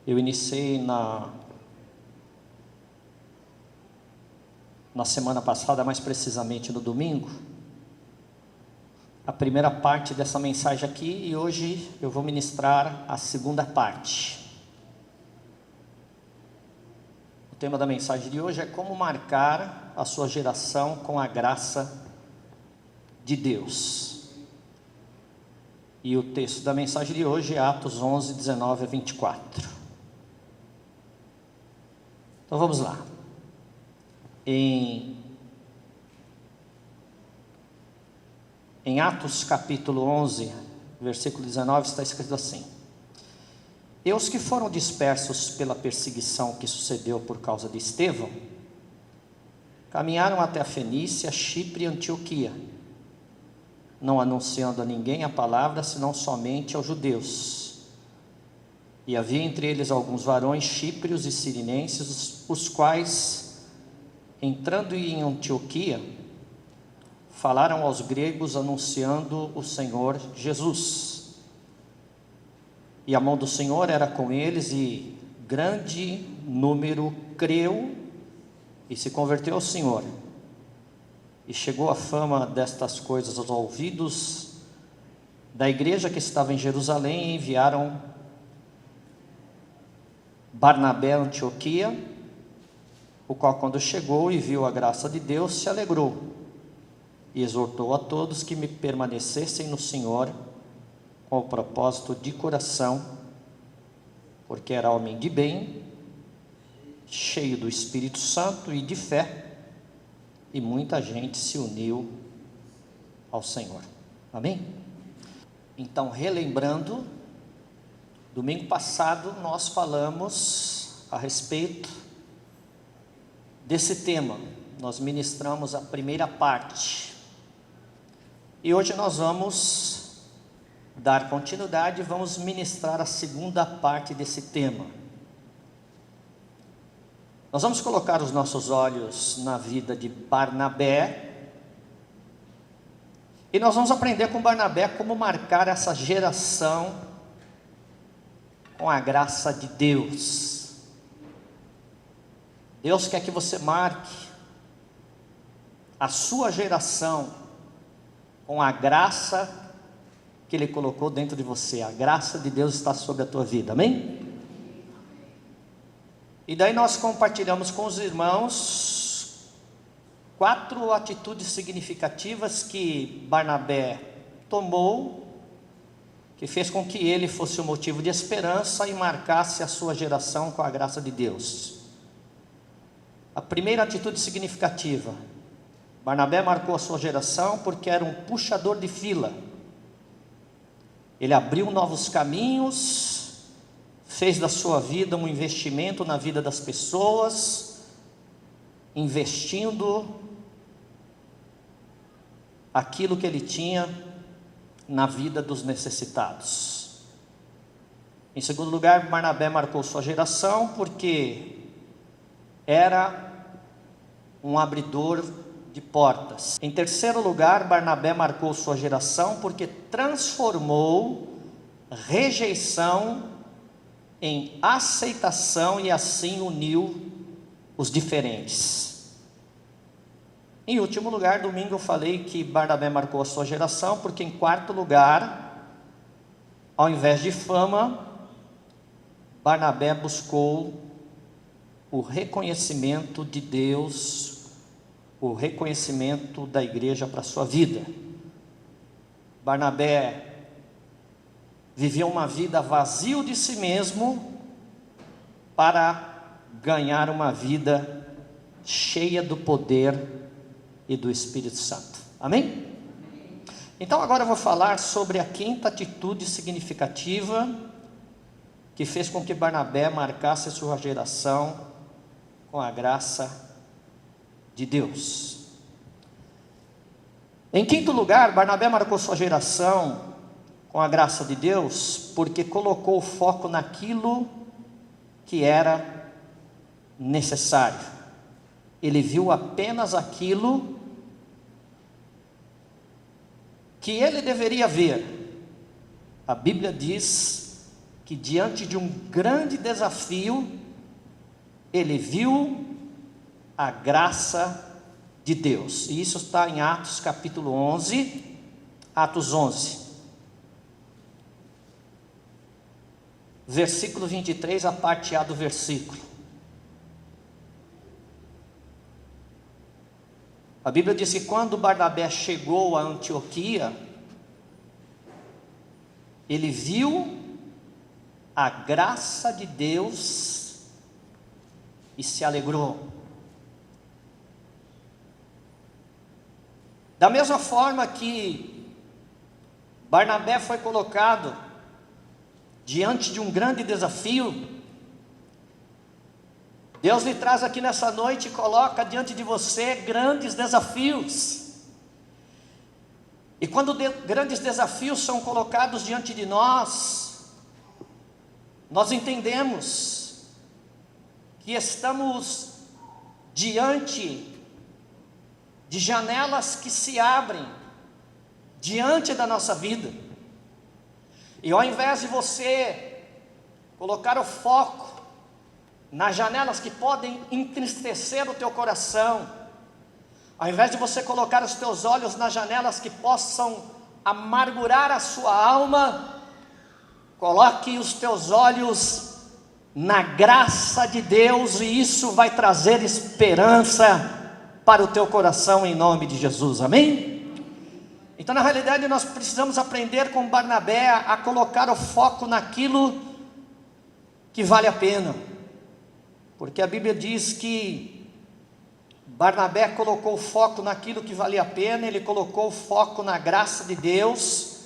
Eu iniciei na semana passada, mais precisamente no domingo, a primeira parte dessa mensagem aqui, e hoje eu vou ministrar a segunda parte. O tema da mensagem de hoje é como marcar a sua geração com a graça de Deus. E o texto da mensagem de hoje é Atos 11, 19 a 24. Então vamos lá. Em Atos capítulo 11, versículo 19, está escrito assim: E os que foram dispersos pela perseguição que sucedeu por causa de Estevão, caminharam até a Fenícia, Chipre e Antioquia, não anunciando a ninguém a palavra, senão somente aos judeus. E havia entre eles alguns varões chíprios e sirinenses, os quais, entrando em Antioquia, falaram aos gregos anunciando o Senhor Jesus. E a mão do Senhor era com eles, e grande número creu e se converteu ao Senhor. E chegou a fama destas coisas aos ouvidos da igreja que estava em Jerusalém, e enviaram Barnabé a Antioquia, o qual, quando chegou e viu a graça de Deus, se alegrou e exortou a todos que me permanecessem no Senhor, com o propósito de coração, porque era homem de bem, cheio do Espírito Santo e de fé, e muita gente se uniu ao Senhor. Amém? Então, relembrando, domingo passado nós falamos a respeito desse tema. Nós ministramos a primeira parte. E hoje nós vamos dar continuidade e vamos ministrar a segunda parte desse tema. Nós vamos colocar os nossos olhos na vida de Barnabé, e nós vamos aprender com Barnabé como marcar essa geração com a graça de Deus. Deus quer que você marque a sua geração com a graça que Ele colocou dentro de você. A graça de Deus está sobre a tua vida, amém? E daí nós compartilhamos com os irmãos 4 atitudes significativas que Barnabé tomou, que fez com que ele fosse um motivo de esperança e marcasse a sua geração com a graça de Deus. A primeira atitude significativa: Barnabé marcou a sua geração porque era um puxador de fila. Ele abriu novos caminhos, fez da sua vida um investimento na vida das pessoas, investindo aquilo que ele tinha na vida dos necessitados. Em segundo lugar, Barnabé marcou sua geração porque era um abridor de portas. Em terceiro lugar, Barnabé marcou sua geração porque transformou rejeição em aceitação e assim uniu os diferentes. Em último lugar, domingo eu falei que Barnabé marcou a sua geração porque, em quarto lugar, ao invés de fama, Barnabé buscou o reconhecimento de Deus, o reconhecimento da igreja para a sua vida. Barnabé viveu uma vida vazio de si mesmo para ganhar uma vida cheia do poder e do Espírito Santo. Amém? Então agora eu vou falar sobre a quinta atitude significativa que fez com que Barnabé marcasse a sua geração com a graça de Deus. Em quinto lugar, Barnabé marcou sua geração com a graça de Deus porque colocou o foco naquilo que era necessário. Ele viu apenas aquilo que ele deveria ver. A Bíblia diz que diante de um grande desafio, ele viu a graça de Deus. E isso está em Atos capítulo 11, Atos 11. Versículo 23, a parte A do versículo. A Bíblia diz que quando Barnabé chegou a Antioquia, ele viu a graça de Deus e se alegrou. Da mesma forma que Barnabé foi colocado diante de um grande desafio, Deus lhe traz aqui nessa noite e coloca diante de você grandes desafios. E quando grandes desafios são colocados diante de nós entendemos que estamos diante de janelas que se abrem diante da nossa vida. E ao invés de você colocar o foco nas janelas que podem entristecer o teu coração, ao invés de você colocar os teus olhos nas janelas que possam amargurar a sua alma, coloque os teus olhos na graça de Deus, e isso vai trazer esperança para o teu coração em nome de Jesus, amém? Então na realidade nós precisamos aprender com Barnabé a colocar o foco naquilo que vale a pena, porque a Bíblia diz que Barnabé colocou o foco naquilo que valia a pena, ele colocou o foco na graça de Deus,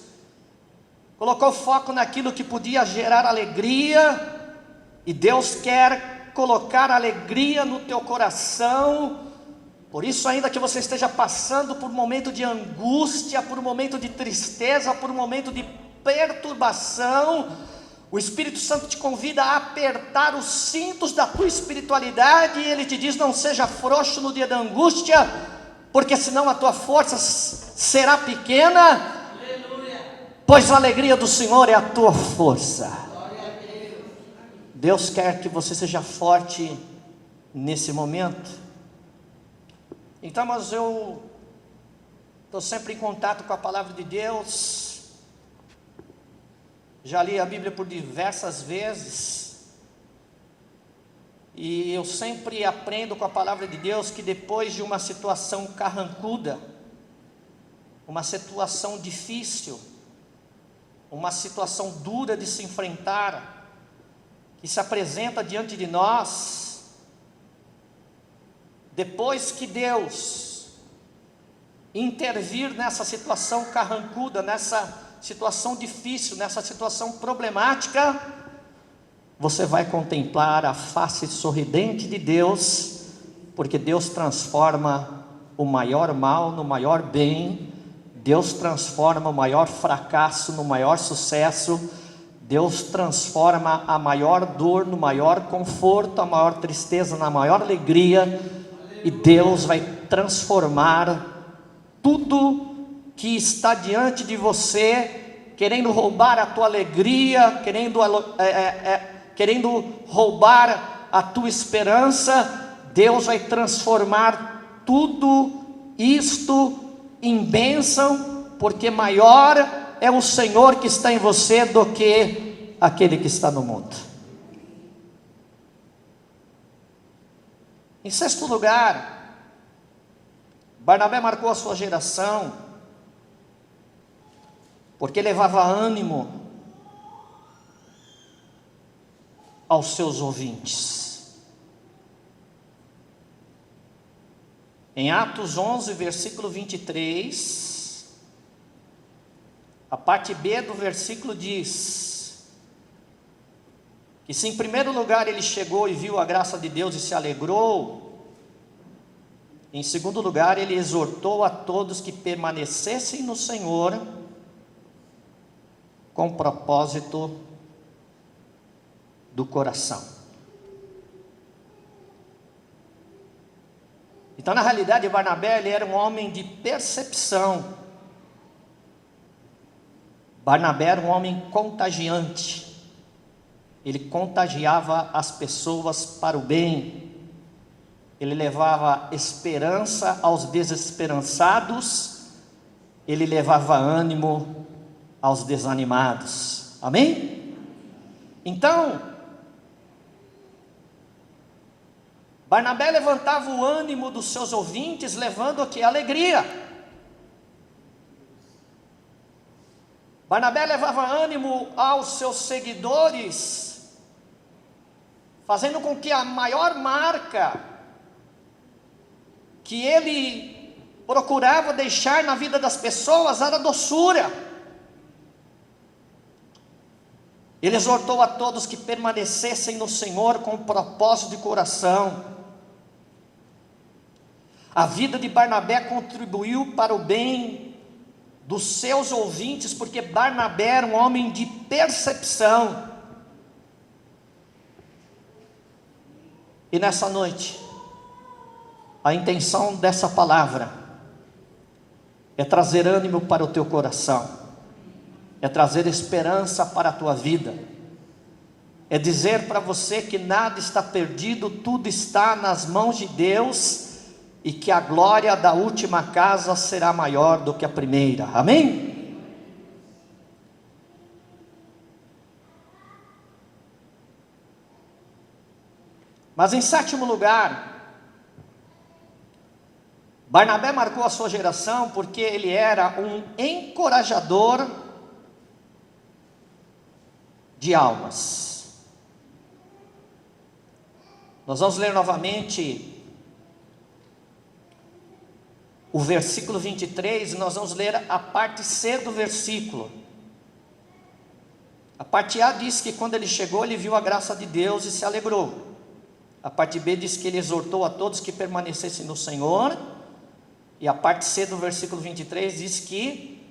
colocou o foco naquilo que podia gerar alegria, e Deus quer colocar alegria no teu coração. Por isso, ainda que você esteja passando por um momento de angústia, por um momento de tristeza, por um momento de perturbação, o Espírito Santo te convida a apertar os cintos da tua espiritualidade, e ele te diz: não seja frouxo no dia da angústia, porque senão a tua força será pequena, pois a alegria do Senhor é a tua força. Deus quer que você seja forte nesse momento. Então, mas eu estou sempre em contato com a palavra de Deus, já li a Bíblia por diversas vezes, e eu sempre aprendo com a palavra de Deus que depois de uma situação carrancuda, uma situação difícil, uma situação dura de se enfrentar, que se apresenta diante de nós, depois que Deus intervir nessa situação carrancuda, nessa situação difícil, nessa situação problemática, você vai contemplar a face sorridente de Deus, porque Deus transforma o maior mal no maior bem, Deus transforma o maior fracasso no maior sucesso, Deus transforma a maior dor no maior conforto, a maior tristeza na maior alegria, e Deus vai transformar tudo que está diante de você, querendo roubar a tua alegria, querendo roubar a tua esperança. Deus vai transformar tudo isto em bênção, porque maior é o Senhor que está em você do que aquele que está no mundo. Em sexto lugar, Barnabé marcou a sua geração, porque levava ânimo aos seus ouvintes. Em Atos 11, versículo 23, a parte B do versículo diz que se em primeiro lugar ele chegou e viu a graça de Deus e se alegrou, em segundo lugar ele exortou a todos que permanecessem no Senhor com propósito do coração. Então na realidade Barnabé ele era um homem de percepção. Barnabé era um homem contagiante. ele contagiava as pessoas para o bem, ele levava esperança aos desesperançados, ele levava ânimo aos desanimados. Amém? Então, Barnabé levantava o ânimo dos seus ouvintes, levando aqui alegria. Barnabé levava ânimo aos seus seguidores, fazendo com que a maior marca que ele procurava deixar na vida das pessoas era a doçura. Ele exortou a todos que permanecessem no Senhor com propósito de coração. A vida de Barnabé contribuiu para o bem dos seus ouvintes, porque Barnabé era um homem de percepção. E nessa noite, a intenção dessa palavra é trazer ânimo para o teu coração, é trazer esperança para a tua vida, é dizer para você que nada está perdido, tudo está nas mãos de Deus, e que a glória da última casa será maior do que a primeira. Amém? Mas em sétimo lugar, Barnabé marcou a sua geração porque ele era um encorajador de almas. Nós vamos ler novamente o versículo 23, nós vamos ler a parte C do versículo. A parte A diz que quando ele chegou, ele viu a graça de Deus e se alegrou. A parte B diz que ele exortou a todos que permanecessem no Senhor. E a parte C do versículo 23 diz que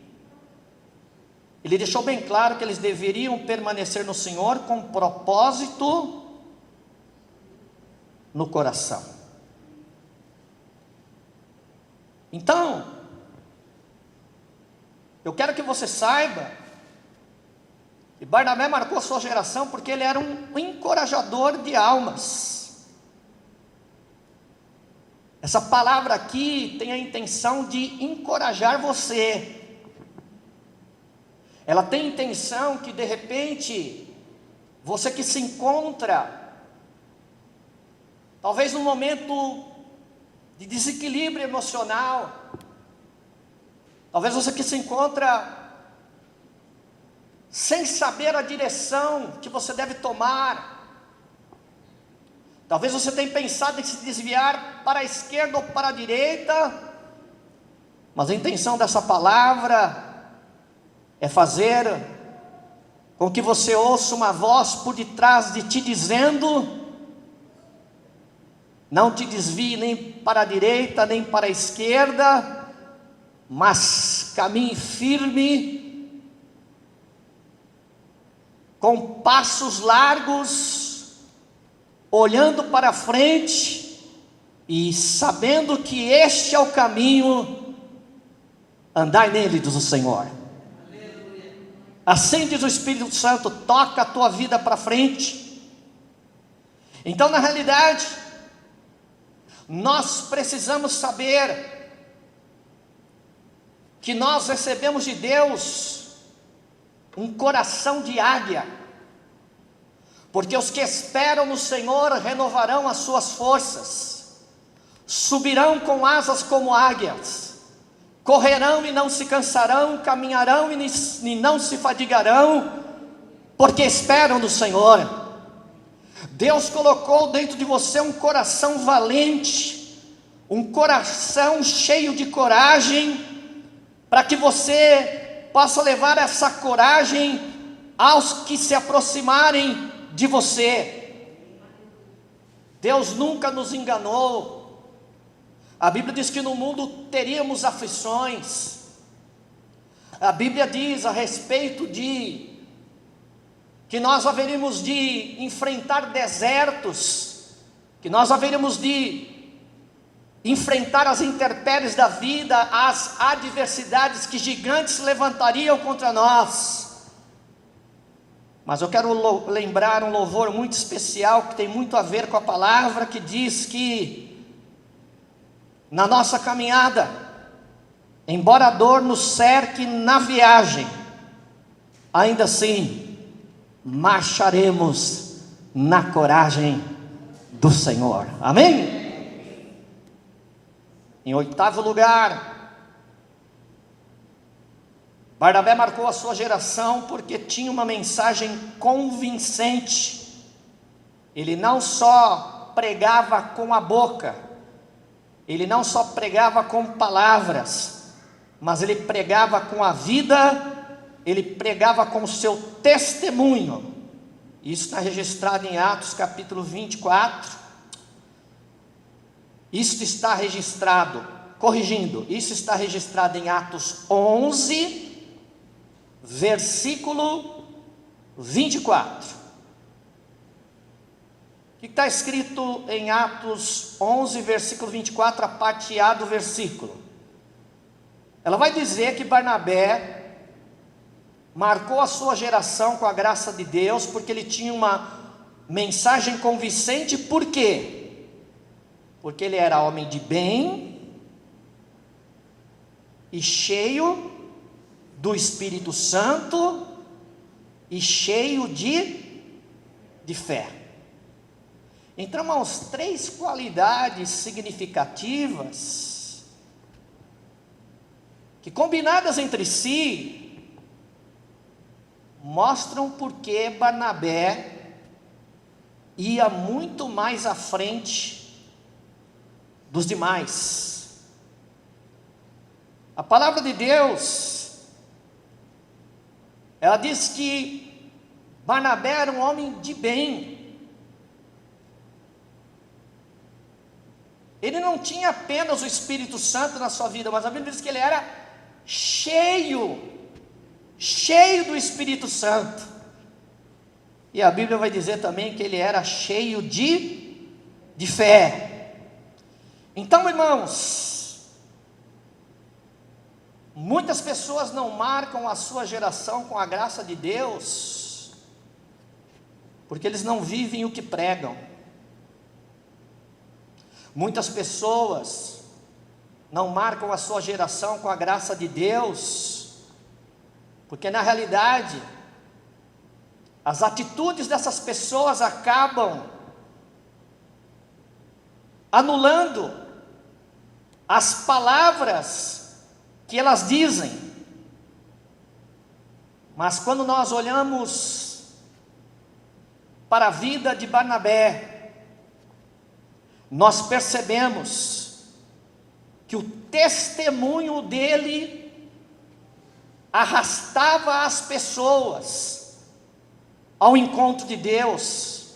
ele deixou bem claro que eles deveriam permanecer no Senhor com propósito no coração. Então, eu quero que você saiba que Barnabé marcou a sua geração porque ele era um encorajador de almas. Essa palavra aqui tem a intenção de encorajar você. Ela tem a intenção que de repente, você que se encontra, talvez num momento de desequilíbrio emocional, talvez você que se encontra sem saber a direção que você deve tomar, talvez você tenha pensado em se desviar para a esquerda ou para a direita, mas a intenção dessa palavra é fazer com que você ouça uma voz por detrás de ti dizendo: não te desvie nem para a direita, nem para a esquerda, mas caminhe firme, com passos largos, olhando para frente, e sabendo que este é o caminho, andai nele, diz o Senhor. Assim diz o Espírito Santo, toca a tua vida para frente. Então, na realidade, nós precisamos saber que nós recebemos de Deus um coração de águia, porque os que esperam no Senhor renovarão as suas forças, subirão com asas como águias, correrão e não se cansarão, caminharão e não se fadigarão, porque esperam no Senhor. Deus colocou dentro de você um coração valente, um coração cheio de coragem, para que você possa levar essa coragem aos que se aproximarem de você. Deus nunca nos enganou. A Bíblia diz que no mundo teríamos aflições. A Bíblia diz a respeito de que nós haveríamos de enfrentar desertos, que nós haveríamos de enfrentar as intempéries da vida, as adversidades que gigantes se levantariam contra nós. Mas eu quero lembrar um louvor muito especial, que tem muito a ver com a palavra, que diz que na nossa caminhada, embora a dor nos cerque na viagem, ainda assim marcharemos na coragem do Senhor. Amém? Em 8º lugar, Barnabé marcou a sua geração porque tinha uma mensagem convincente. Ele não só pregava com a boca, ele não só pregava com palavras, mas ele pregava com a vida, ele pregava com o seu testemunho. Isso está registrado em Atos capítulo 24. Isso está registrado em Atos 11, versículo 24. O que está escrito em Atos 11, versículo 24, a parte A do versículo? Ela vai dizer que Barnabé marcou a sua geração com a graça de Deus, porque ele tinha uma mensagem convincente. Por quê? Porque ele era homem de bem e cheio do Espírito Santo e cheio de fé. Então, irmãos, 3 qualidades significativas que, combinadas entre si, mostram porque Barnabé ia muito mais à frente dos demais. A palavra de Deus, ela diz que Barnabé era um homem de bem. Ele não tinha apenas o Espírito Santo na sua vida, mas a Bíblia diz que ele era cheio do Espírito Santo. E a Bíblia vai dizer também que ele era cheio de fé. Então, irmãos, muitas pessoas não marcam a sua geração com a graça de Deus, porque eles não vivem o que pregam. Muitas pessoas não marcam a sua geração com a graça de Deus, porque na realidade, as atitudes dessas pessoas acabam anulando as palavras que elas dizem. Mas quando nós olhamos para a vida de Barnabé, nós percebemos que o testemunho dele arrastava as pessoas ao encontro de Deus.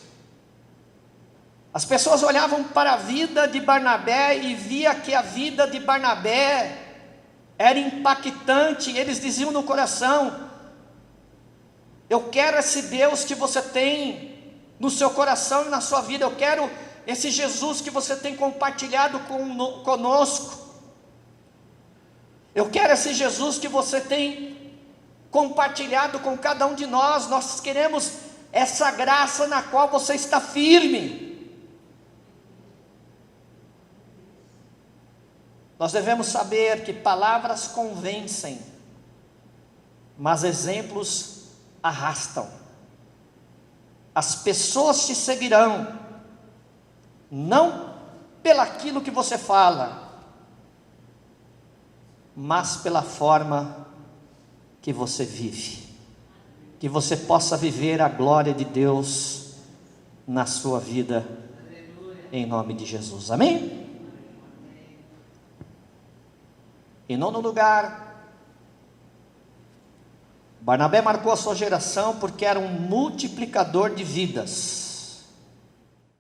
As pessoas olhavam para a vida de Barnabé e via que a vida de Barnabé era impactante. Eles diziam no coração: eu quero esse Deus que você tem no seu coração e na sua vida, eu quero esse Jesus que você tem compartilhado conosco, eu quero esse Jesus que você tem compartilhado com cada um de nós. Nós queremos essa graça na qual você está firme. Nós devemos saber que palavras convencem, mas exemplos arrastam. As pessoas te seguirão, não pelaquilo que você fala, mas pela forma que você vive. Que você possa viver a glória de Deus na sua vida, em nome de Jesus, amém? Em 9º lugar, Barnabé marcou a sua geração porque era um multiplicador de vidas.